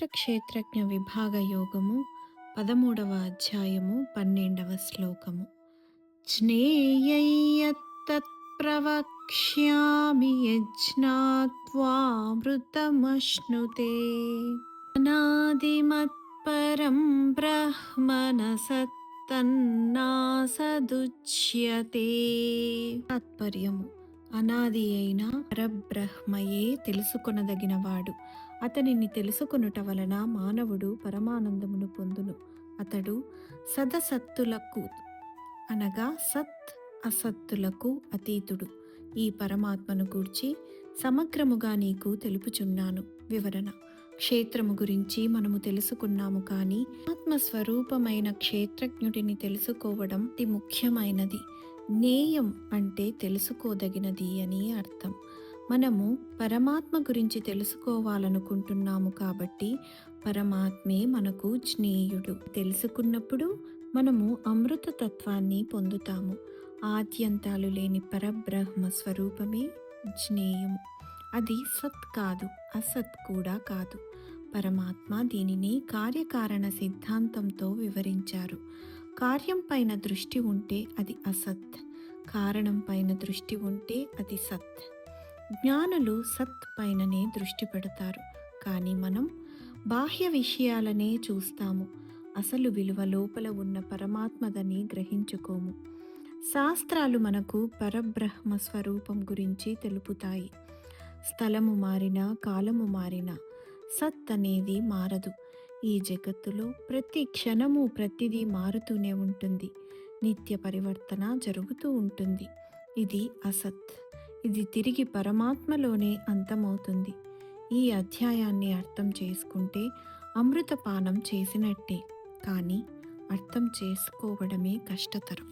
క్షేత్రజ్ఞ విభాగ యోగము 13వ అధ్యాయము 12వ శ్లోకము. జ్ఞేయయ్యత్తత్ ప్రవక్ష్యామి యజ్ఞాత్వామృతమశ్నుతే అనాదిమత్పరం బ్రహ్మణ సత్తన్నాసదుచ్యతే. తాత్పర్యము: అనాది అయిన పరబ్రహ్మయే తెలుసుకొనదగినవాడు. అతనిని తెలుసుకొనుట వలన మానవుడు పరమానందమును పొందును. అతడు సదసత్తులకు అనగా సత్ అసత్తులకు అతీతుడు. ఈ పరమాత్మను గూర్చి సమగ్రముగా నీకు తెలుపుచున్నాను. వివరణ: క్షేత్రము గురించి మనము తెలుసుకున్నాము, కానీ ఆత్మస్వరూపమైన క్షేత్రజ్ఞుడిని తెలుసుకోవడం అతి ముఖ్యమైనది. జ్ఞేయం అంటే తెలుసుకోదగినది అని అర్థం. మనము పరమాత్మ గురించి తెలుసుకోవాలనుకుంటున్నాము కాబట్టి పరమాత్మే మనకు జ్ఞేయుడు. తెలుసుకున్నప్పుడు మనము అమృత తత్వాన్ని పొందుతాము. ఆద్యంతాలు లేని పరబ్రహ్మ స్వరూపమే జ్ఞేయము. అది సత్ కాదు, అసత్ కూడా కాదు. పరమాత్మ దీనిని కార్యకారణ సిద్ధాంతంతో వివరించారు. కార్యం పైన దృష్టి ఉంటే అది అసత్, కారణం పైన దృష్టి ఉంటే అది సత్. జ్ఞానులు సత్ పైననే దృష్టి పెడతారు, కానీ మనం బాహ్య విషయాలనే చూస్తాము. అసలు విలువ లోపల ఉన్న పరమాత్మదని గ్రహించుకోము. శాస్త్రాలు మనకు పరబ్రహ్మ స్వరూపం గురించి తెలుపుతాయి. స్థలము మారినా, కాలము మారినా సత్ అనేది మారదు. ఈ జగత్తులో ప్రతి క్షణము ప్రతిదీ మారుతూనే ఉంటుంది. నిత్య పరివర్తన జరుగుతూ ఉంటుంది. ఇది అసత్. ఇది తిరిగి పరమాత్మలోనే అంతమవుతుంది. ఈ అధ్యాయాన్ని అర్థం చేసుకుంటే అమృతపానం చేసినట్టే, కానీ అర్థం చేసుకోవడమే కష్టతరం.